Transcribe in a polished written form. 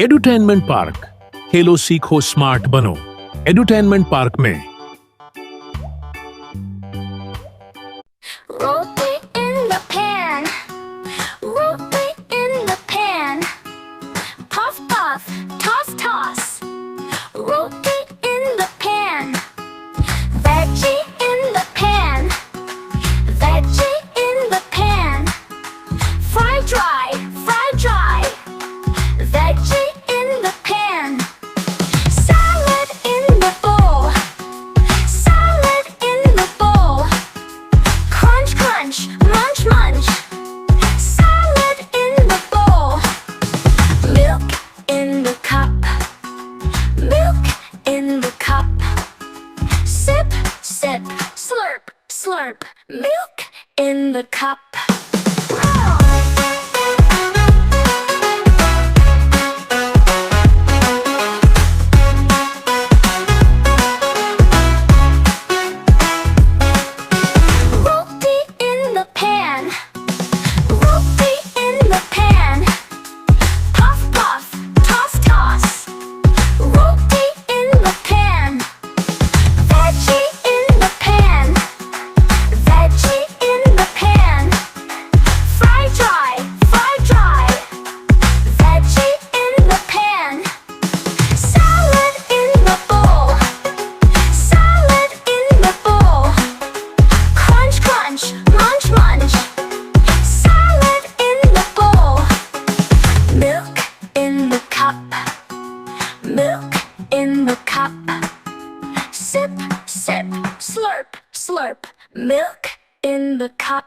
Edutainment park, खेलो सीखो smart बनो। Edutainment park में Roti in the pan, roti in the pan. Puff puff, toss toss, roti in the pan. Veggie in the pan, veggie in the pan. Fry dry, veggie in the pan. Salad in the bowl, salad in the bowl. Crunch, crunch, munch, munch. Salad in the bowl. Milk in the cup. Milk in the cup. Sip, sip, slurp, slurp. Milk in the cup. Roti in the pan. Roti in the pan. Puff puff, toss toss. Roti in the pan. Veggie in the pan. Veggie in the pan. Fry dry, veggie in the pan. Salad in the bowl. Salad in the bowl. Crunch, crunch, munch, munch. Salad in the bowl. Milk in the cup. Milk in the cup. Sip, sip, slurp, slurp. Milk in the cup.